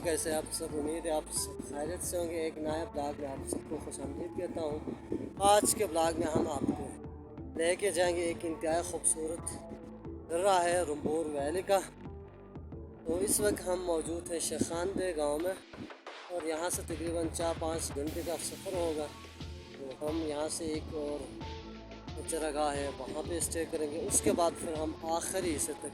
दोस्तों, कैसे आप सब? उम्मीद है आप सब खैरियत से होंगे। एक नया ब्लॉग में आप सबको खुशामदीद कहता हूँ। आज के ब्लॉग में हम आपको लेके जाएंगे एक इंतहाई खूबसूरत दर्रा है रंबूर वैली का। तो इस वक्त हम मौजूद हैं शेखानदे गांव में और यहाँ से तकरीबन 4-5 घंटे का सफ़र होगा। तो हम यहाँ से एक और चरागाह है, वहाँ पे स्टे करेंगे। उसके बाद फिर हम आखिरी हिस्से तक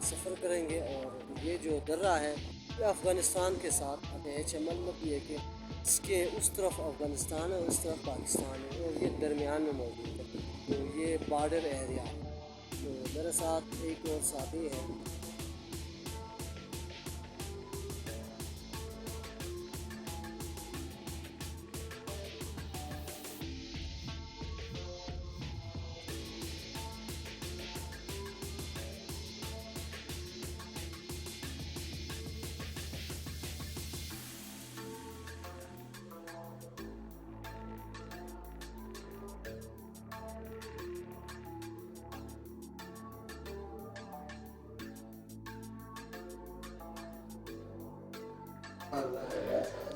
सफ़र करेंगे। और ये जो दर्रा है ये अफ़गानिस्तान के साथ HML में भी है कि इसके उस तरफ अफ़गानिस्तान है, उस तरफ पाकिस्तान है और ये दरमियान में मौजूद है। तो ये बॉर्डर एरिया है। तो मेरे साथ एक और साथी है।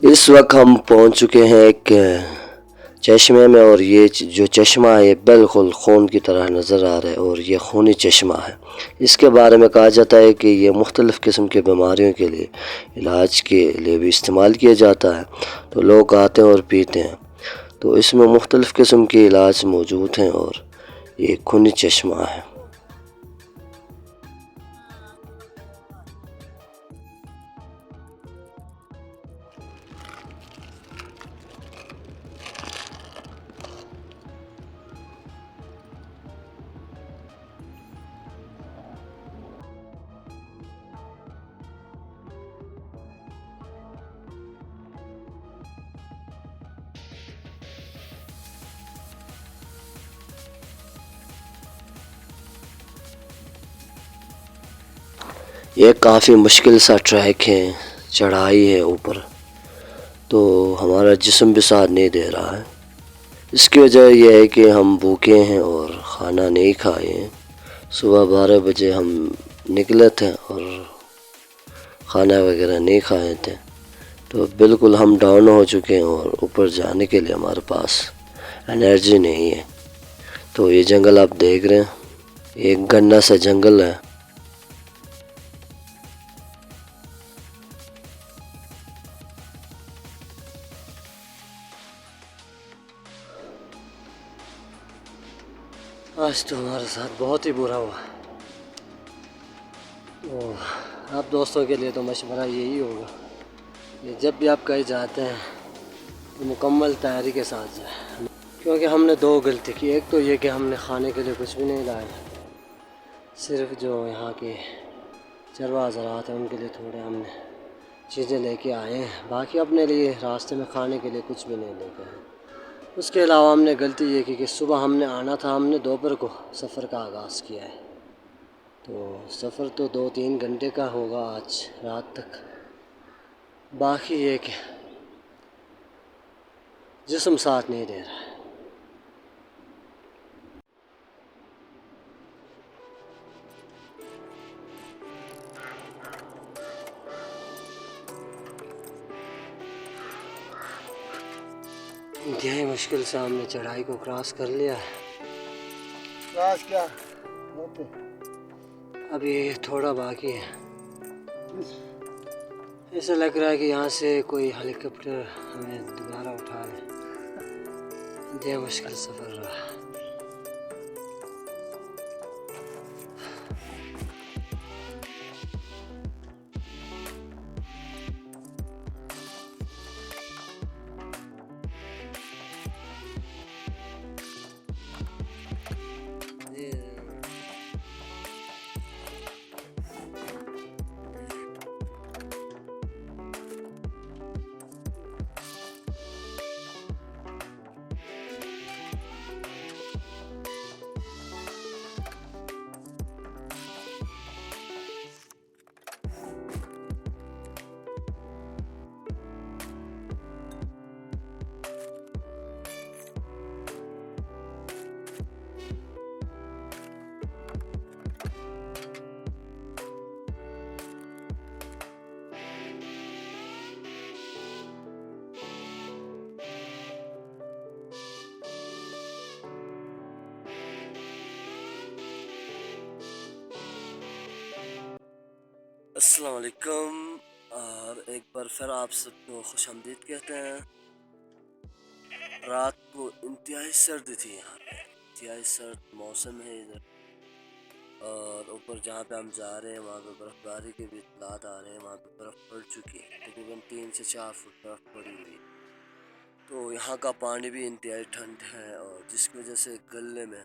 इस वक्त हम पहुंच चुके हैं एक चश्मे में और ये जो चश्मा है बिल्कुल खून की तरह नज़र आ रहा है और ये खूनी चश्मा है। इसके बारे में कहा जाता है कि ये मुख्तलिफ़ किस्म के बीमारियों के लिए इलाज के लिए भी इस्तेमाल किया जाता है। तो लोग आते हैं और पीते हैं। तो इसमें मुख्तलिफ़ किस्म के इलाज मौजूद हैं और ये खूनी चश्मा है। ये काफ़ी मुश्किल सा ट्रैक है, चढ़ाई है ऊपर, तो हमारा जिस्म भी साथ नहीं दे रहा है। इसकी वजह यह है कि हम भूखे हैं और खाना नहीं खाए हैं। सुबह 12 बजे हम निकले थे और खाना वगैरह नहीं खाए थे। तो बिल्कुल हम डाउन हो चुके हैं और ऊपर जाने के लिए हमारे पास एनर्जी नहीं है। तो ये जंगल आप देख रहे हैं, एक घना सा जंगल है। आज तो हमारे साथ बहुत ही बुरा हुआ। आप दोस्तों के लिए तो मशवरा यही होगा कि जब भी आप कहीं जाते हैं तो मुकम्मल तैयारी के साथ जाए। क्योंकि हमने दो गलती की। एक तो ये कि हमने खाने के लिए कुछ भी नहीं लाया, सिर्फ जो यहाँ के चरवा हज़रात हैं उनके लिए थोड़े हमने चीज़ें लेके आए हैं। बाकी अपने लिए रास्ते में खाने के लिए कुछ भी नहीं लेके आए। उसके अलावा हमने गलती ये की कि सुबह हमने आना था, हमने दोपहर को सफ़र का आगाज़ किया है। तो सफ़र तो 2-3 घंटे का होगा आज रात तक। बाकी ये कि जिस्म साथ नहीं दे रहा है। इंतहाई मुश्किल से हमने चढ़ाई को क्रॉस कर लिया है। क्रॉस क्या होते? अभी थोड़ा बाकी है। ऐसा लग रहा है कि यहाँ से कोई हेलीकॉप्टर हमें दोबारा उठा ले। इंतहाई मुश्किल सफ़र रहा। अस्सलाम वालेकुम। और एक बार फिर आप सबको खुशामदीद कहते हैं। रात को इंतहाई सर्द थी यहाँ पे, इंतहाई सर्द मौसम है इधर। और ऊपर जहाँ पे हम जा रहे हैं वहाँ पे बर्फ़बारी के भी इत्तलात आ रहे हैं। वहाँ पे बर्फ़ पड़ चुकी है, तकरीबन 3 से 4 फुट बर्फ़ पड़ी हुई है। तो यहाँ का पानी भी इंतहाई ठंड है और जिसकी वजह से गले में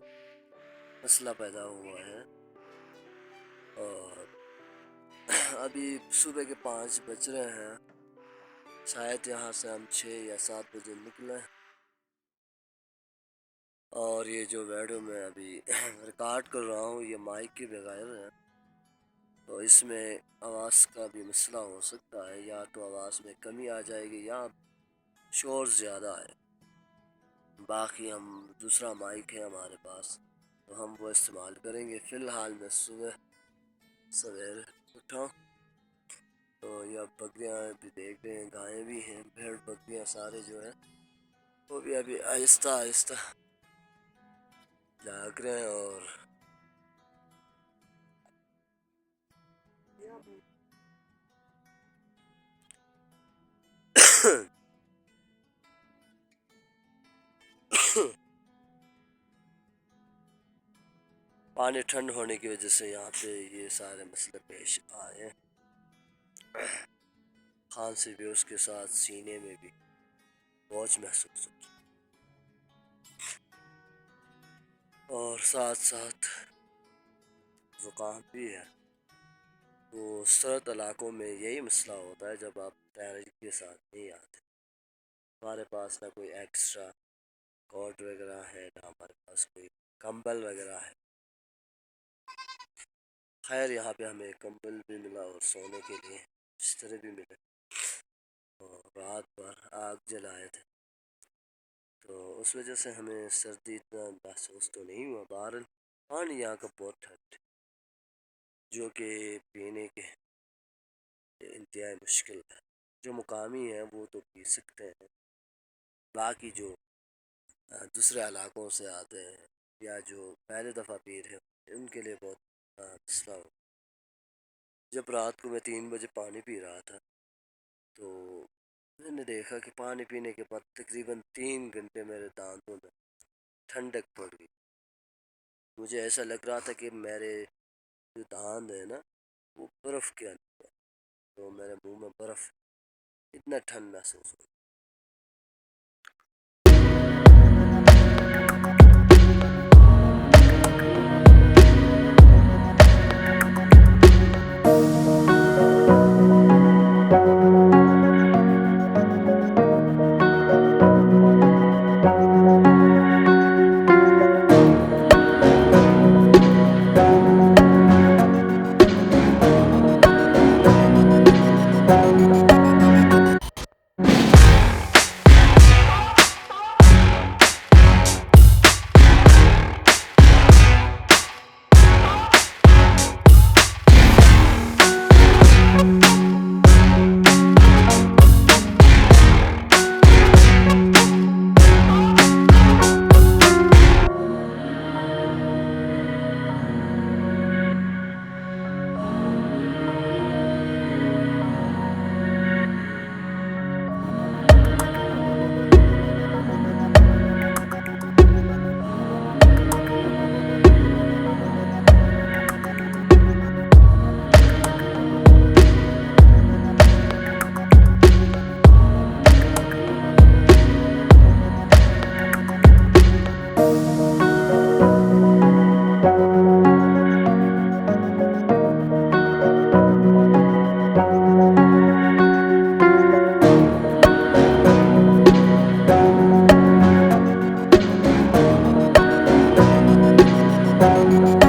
मसला पैदा हुआ है। और अभी सुबह के 5 बज रहे हैं। शायद यहाँ से हम 6 या 7 बजे निकले। और ये जो वीडियो मैं अभी रिकॉर्ड कर रहा हूँ ये माइक के बगैर है, तो इसमें आवाज़ का भी मसला हो सकता है। या तो आवाज़ में कमी आ जाएगी या शोर ज़्यादा है। बाकी हम दूसरा माइक है हमारे पास, तो हम वो इस्तेमाल करेंगे। फ़िलहाल मैं सुबह सवेरे उठा, तो यह बकरियाँ भी देख रहे हैं, गायें भी हैं, भेड़ बकरियाँ सारे जो है वो भी अभी आहिस्ता आहिस्ता जाग रहे हैं। और पानी ठंड होने की वजह से यहाँ पे ये सारे मसले पेश आए। खांसी भी, उसके साथ सीने में भी बोझ महसूस होती और साथ साथ ज़ुकाम भी है। तो सर्द इलाकों में यही मसला होता है जब आप तैयारी के साथ नहीं आते। हमारे पास ना कोई एक्स्ट्रा कोट वगैरह है, ना हमारे पास कोई कंबल वगैरह है। खैर यहाँ पे हमें कंबल भी मिला और सोने के लिए बिस्तर भी मिले। और रात भर आग जलाए थे, तो उस वजह से हमें सर्दी इतना महसूस तो नहीं हुआ। बहरहाल पानी यहाँ का बहुत ठंड, जो कि पीने के इंतहाई मुश्किल है। जो मुकामी है वो तो पी सकते हैं, बाकी जो दूसरे इलाकों से आते हैं या जो पहले दफ़ा पी रहे हैं उनके लिए बहुत मसला हो। जब रात को मैं 3 बजे पानी पी रहा था, तो मैंने देखा कि पानी पीने के बाद तकरीबन 3 घंटे मेरे दांतों में ठंडक पड़ गई। मुझे ऐसा लग रहा था कि मेरे जो दांत है ना वो बर्फ़ के अंदर है, तो मेरे मुंह में बर्फ़, इतना ठंड महसूस हुआ।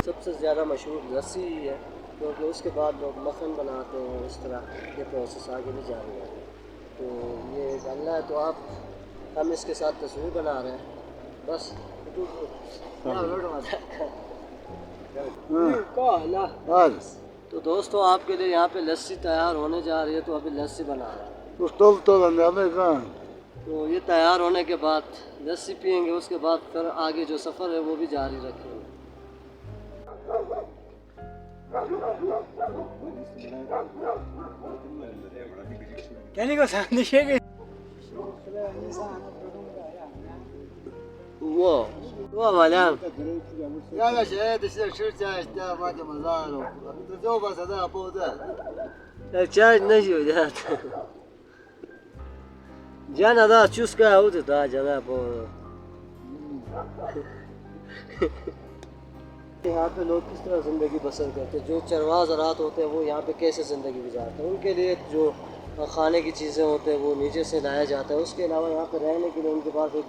सबसे ज़्यादा मशहूर लस्सी ही है, क्योंकि उसके बाद लोग मक्खन बनाते हैं। इस तरह ये प्रोसेस आगे भी जारी है। तो ये डालना है, तो आप हम इसके साथ तस्वीर बना रहे हैं बस। तो दोस्तों आपके लिए यहाँ पे लस्सी तैयार होने जा रही है, तो अभी लस्सी बना रहे हैं। तो ये तैयार होने के बाद लस्सी पियेंगे, उसके बाद फिर आगे जो सफ़र है वो भी जारी रखेंगे। Kendi gösterdi şey. Wow, malam. Ya da şey dışarı şuraya işte hadi mazaro. तो बस ada apa udah. Charge नहीं हो जाता। जाना था चूस का होता था जाना पो। यहाँ पे लोग किस तरह ज़िंदगी बसर करते हैं, जो चरवाहा ज़रात होते हैं वो यहाँ पे कैसे ज़िंदगी गुजारते हैं, उनके लिए जो खाने की चीज़ें होते हैं वो नीचे से लाया जाता है। उसके अलावा यहाँ पे रहने के लिए उनके पास एक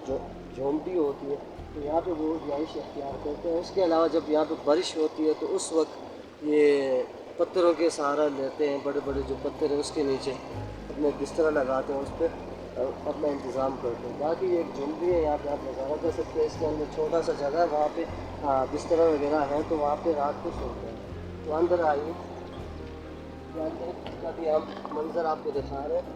झोंपड़ी होती है, तो यहाँ पे वो रिहाइश अख्तियार करते हैं। उसके अलावा जब यहाँ पे बारिश होती है तो उस वक्त ये पत्थरों के सहारा लेते हैं, बड़े बड़े जो पत्थर हैं उसके नीचे अपने बिस्तरा लगाते हैं, उस पर अपना इंतज़ाम करते हैं। बाकी ये एक झुंडी है, यहाँ पे आप नज़ारा कर सकते हैं। इसके अंदर छोटा सा जगह है, वहाँ पे बिस्तरा वगैरह है, तो वहाँ पे रात को सोते हैं। तो अंदर आइए, अभी हम मंजर आपको दिखा रहे हैं।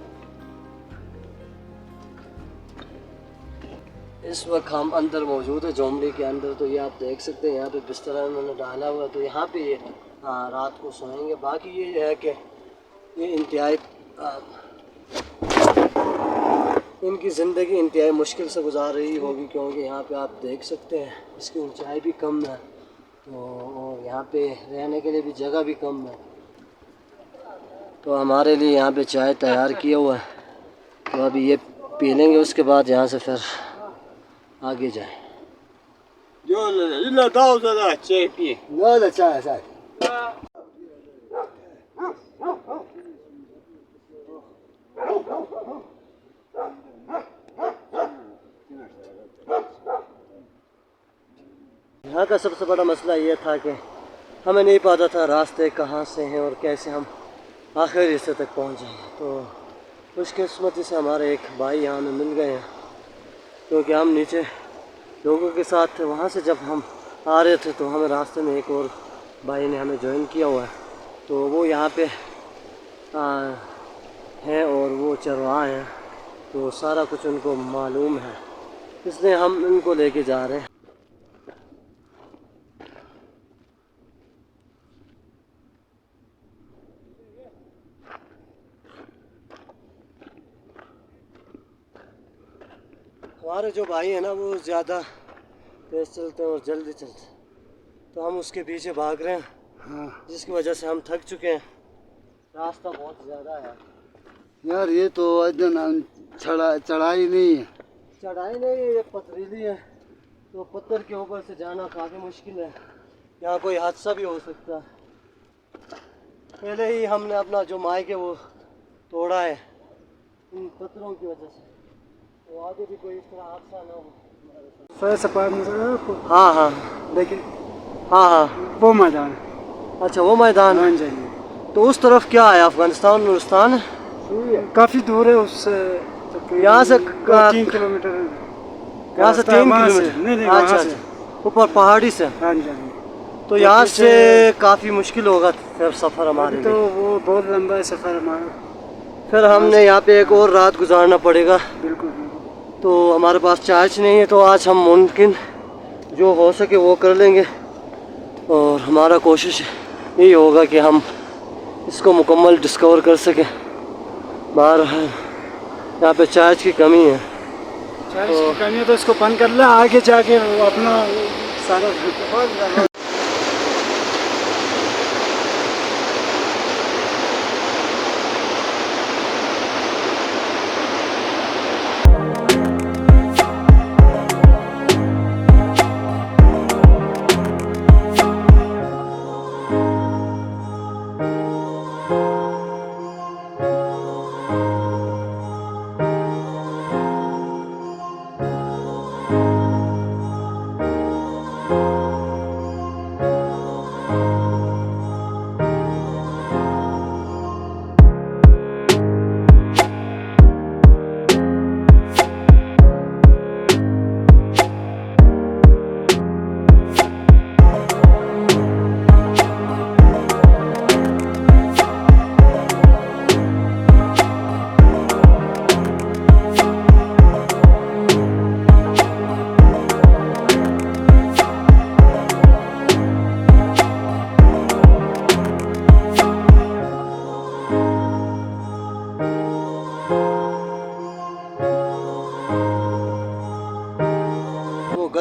इस वक्त हम अंदर मौजूद है झोंपड़ी के अंदर, तो ये आप देख सकते हैं यहाँ पे बिस्तरा उन्होंने डाला हुआ है, तो यहाँ पे ये रात को सोएंगे। बाकी ये है कि ये इंतहाई इनकी ज़िंदगी इंतहाई मुश्किल से गुजार रही होगी, क्योंकि यहाँ पे आप देख सकते हैं इसकी ऊंचाई भी कम है, तो और यहाँ पे रहने के लिए भी जगह भी कम है। तो हमारे लिए यहाँ पे चाय तैयार किया हुआ है, तो अभी ये पी लेंगे, उसके बाद यहाँ से फिर आगे जाएं। Yo illa daha uzada çepi. Ne oldu çay sen? यहाँ का सबसे बड़ा मसला ये था कि हमें नहीं पता था रास्ते कहाँ से हैं और कैसे हम आखिर हिस्से तक पहुँच जाएंगे। तो खुशकिस्मती से हमारे एक भाई यहाँ में मिल गए हैं, क्योंकि हम नीचे लोगों के साथ थे। वहाँ से जब हम आ रहे थे तो हमें रास्ते में एक और भाई ने हमें ज्वाइन किया हुआ है, तो वो यहाँ पे हैं और वो चरवाहा हैं, तो सारा कुछ उनको मालूम है, इसलिए हम इनको लेके जा रहे हैं। हमारे जो भाई हैं ना वो ज़्यादा तेज़ चलते हैं और जल्दी चलते हैं, तो हम उसके पीछे भाग रहे हैं, जिसकी वजह से हम थक चुके हैं। रास्ता बहुत ज़्यादा है यार, ये तो चढ़ाई नहीं है। चढ़ाई नहीं है, ये पथरीली है, तो पत्थर के ऊपर से जाना काफ़ी मुश्किल है, यहाँ कोई हादसा भी हो सकता है। पहले ही हमने अपना जो माइक है वो तोड़ा है इन पत्थरों की वजह से, तो आगे भी कोई इस तरह हादसा ना हो। हाँ हाँ देखिए, हाँ हाँ वो मैदान। अच्छा वो मैदान है। तो उस तरफ क्या है, अफगानिस्तान नूरिस्तान है? काफ़ी दूर है उससे, यहाँ से 3 किलोमीटर। यहाँ से 3 किलोमीटर? नहीं, अच्छा अच्छा, ऊपर पहाड़ी से। हाँ जी। तो यहाँ से काफ़ी मुश्किल होगा फिर सफ़र हमारे लिए। तो वो बहुत लंबा है सफ़र हमारा, फिर हमने यहाँ पे एक और रात गुजारना पड़ेगा। बिल्कुल। तो हमारे पास चार्ज नहीं है, तो आज हम मुमकिन जो हो सके वो कर लेंगे, और हमारा कोशिश यही होगा कि हम इसको मुकम्मल डिस्कवर कर सकें। बाहर यहाँ पे चार्ज की कमी है, चार्ज की कमी है, तो इसको बंद कर ले, आगे जाके वो अपना सारा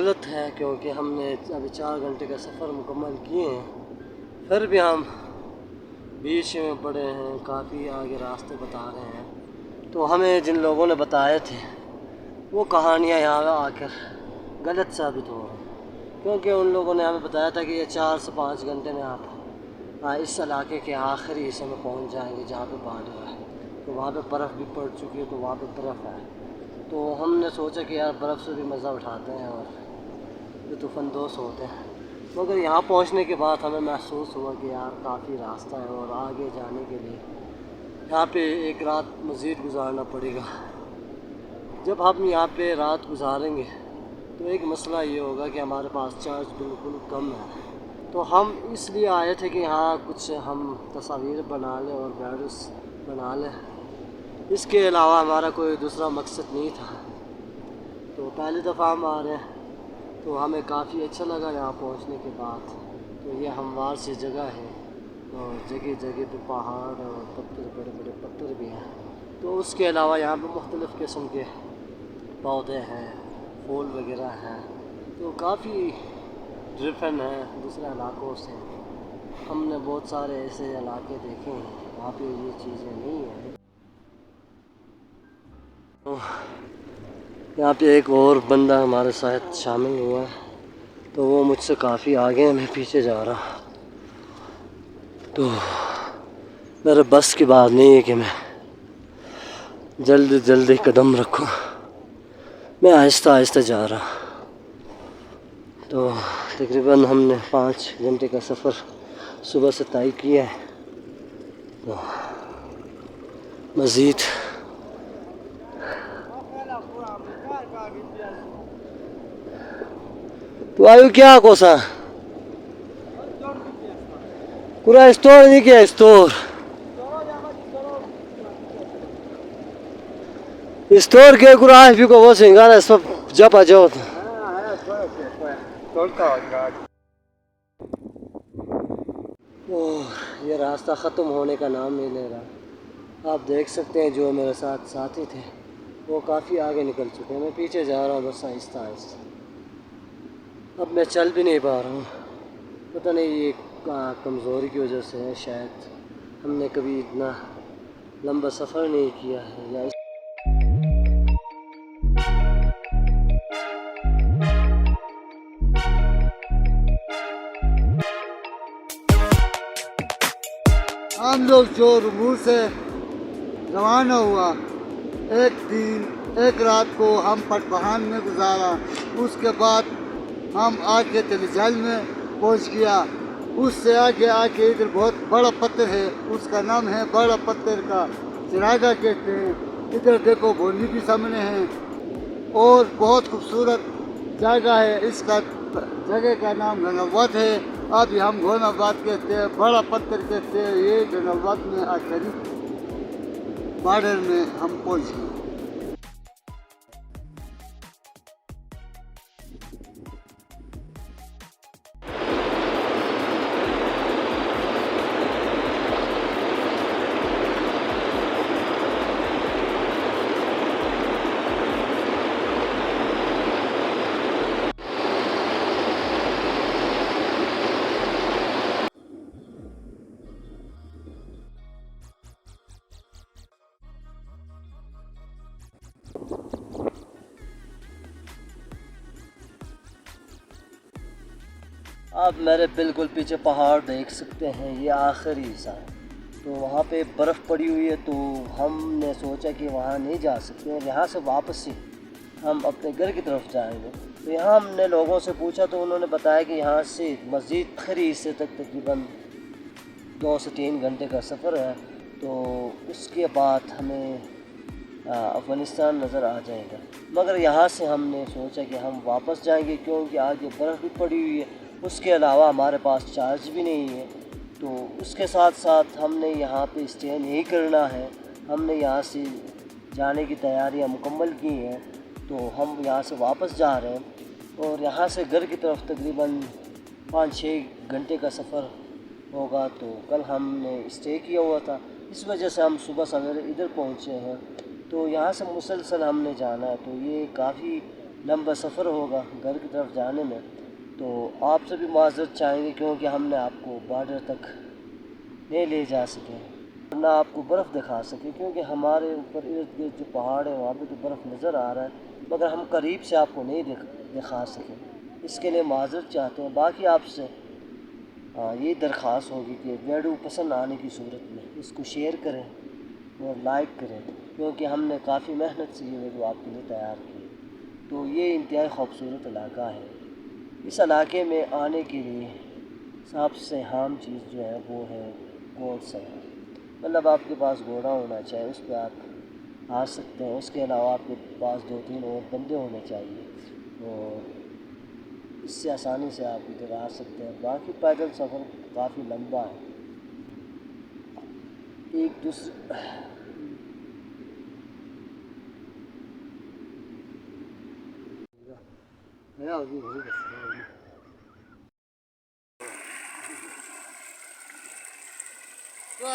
गलत है, क्योंकि हमने अभी 4 घंटे का सफ़र मुकम्मल किए हैं, फिर भी हम बीच में पड़े हैं, काफ़ी आगे रास्ते बता रहे हैं। तो हमें जिन लोगों ने बताए थे वो कहानियाँ यहाँ आकर गलत साबित हो रही, क्योंकि उन लोगों ने हमें बताया था कि ये 4 से 5 घंटे में आप इस इलाके के आखिरी हिस्से में पहुँच जाएंगे जहाँ पे बॉर्डर है। तो वहाँ पे बर्फ़ भी पड़ चुकी है, तो वहाँ पे बर्फ़ है। तो हमने सोचा कि यार बर्फ़ से भी मज़ा उठाते हैं और लुत्फ़अंदोज़ होते हैं। मगर यहाँ पहुँचने के बाद हमें महसूस हुआ कि यार काफ़ी रास्ता है और आगे जाने के लिए यहाँ पे एक रात मज़ीद गुजारना पड़ेगा। जब हम यहाँ पे रात गुजारेंगे तो एक मसला ये होगा कि हमारे पास चार्ज बिल्कुल कम है। तो हम इसलिए आए थे कि यहाँ कुछ हम तस्वीर बना लें और वीडियोस बना लें, इसके अलावा हमारा कोई दूसरा मकसद नहीं था। तो पहली दफ़ा हम आ रहे हैं, तो हमें काफ़ी अच्छा लगा यहाँ पहुँचने के बाद। तो ये हमवार सी जगह है और जगह जगह पे पहाड़ और पत्थर, बड़े बड़े पत्थर भी हैं। तो उसके अलावा यहाँ पे मुख्तलिफ़ किस्म के पौधे हैं, फूल वगैरह हैं, तो काफ़ी डिफरेंट है दूसरे इलाकों से। हमने बहुत सारे ऐसे इलाके देखे हैं वहाँ पे ये चीज़ें नहीं हैं। तो यहाँ पे एक और बंदा हमारे साथ शामिल हुआ है, तो वो मुझसे काफ़ी आगे है, मैं पीछे जा रहा। तो मेरे बस की बात नहीं है कि मैं जल्दी जल्दी कदम रखूँ, मैं आहिस्ता आहिस्ता जा रहा। तो तकरीबन हमने 5 घंटे का सफ़र सुबह से तय किया है। तो मज़ीद तो आयु क्या कोसा पूरा स्टोर नहीं किया, स्टोर स्टोर के कुरा भी को वो सिंगारा सब जब आ जाओ। ओह, ये रास्ता ख़त्म होने का नाम नहीं ले रहा। आप देख सकते हैं जो मेरे साथ साथी थे वो काफ़ी आगे निकल चुके हैं, मैं पीछे जा रहा हूँ बस आहिस्ता आहिस्ता। अब मैं चल भी नहीं पा रहा हूँ, पता नहीं ये कमज़ोरी की वजह से है, शायद हमने कभी इतना लंबा सफ़र नहीं किया है या हम लोग जो रूम से रवाना हुआ, एक दिन एक रात को हम पटपहान में गुजारा। उसके बाद हम आके तलजल में पहुंच गया। उससे आगे इधर बहुत बड़ा पत्थर है, उसका नाम है बड़ा पत्थर का चिरागा कहते हैं। इधर देखो बोली भी सामने है और बहुत खूबसूरत जगह है। इसका जगह का नाम गंगावत है। अभी हम घोनाबाद कहते हैं, बड़ा पत्थर कहते हैं। ये गंगावत में आखिरी बॉर्डर में हम पहुंच गए। आप मेरे बिल्कुल पीछे पहाड़ देख सकते हैं, ये आखिरी हिस्सा है। तो वहाँ पे बर्फ़ पड़ी हुई है, तो हमने सोचा कि वहाँ नहीं जा सकते और यहाँ से वापस ही हम अपने घर की तरफ जाएंगे। तो यहाँ हमने लोगों से पूछा तो उन्होंने बताया कि यहाँ से मज़ीद आखिरी हिस्से तक तकरीबन 2 से 3 घंटे का सफ़र है। तो उसके बाद हमें अफ़गानिस्तान नज़र आ जाएगा। मगर यहाँ से हमने सोचा कि हम वापस जाएंगे, क्योंकि आगे बर्फ़ भी पड़ी हुई है, उसके अलावा हमारे पास चार्ज भी नहीं है। तो उसके साथ साथ हमने यहाँ पे स्टे नहीं करना है, हमने यहाँ से जाने की तैयारियाँ मुकम्मल की हैं। तो हम यहाँ से वापस जा रहे हैं और यहाँ से घर की तरफ तकरीबन 5-6 घंटे का सफ़र होगा। तो कल हमने स्टे किया हुआ था, इस वजह से हम सुबह सवेरे इधर पहुँचे हैं। तो यहाँ से मुसलसल हमने जाना है, तो ये काफ़ी लंबा सफ़र होगा घर की तरफ जाने में, तो आपसे भी माज़रत चाहेंगे क्योंकि हमने आपको बॉर्डर तक नहीं ले जा सके, ना आपको बर्फ़ दिखा सके, क्योंकि हमारे ऊपर इर्द गिर्द जो पहाड़ है वहाँ पे तो बर्फ़ नज़र आ रहा है, मगर हम करीब से आपको नहीं दिखा सके। इसके लिए माज़रत चाहते हैं। बाकी आपसे ये दरख्वास्त होगी कि वीडियो पसंद आने की सूरत में इसको शेयर करें और लाइक करें, क्योंकि हमने काफ़ी मेहनत से ये वीडियो आपके लिए तैयार की। तो ये इंतहाई खूबसूरत इलाका है। इस इलाके में आने के लिए सबसे अहम चीज़ जो है वो है घोड़ सवार, मतलब आपके पास घोड़ा होना चाहिए, उस पर आप आ सकते हैं। उसके अलावा आपके पास 2-3 और बंदे होने चाहिए और इससे आसानी से आप इधर आ सकते हैं। बाकी पैदल सफ़र काफ़ी लंबा है। एक दूसरे तो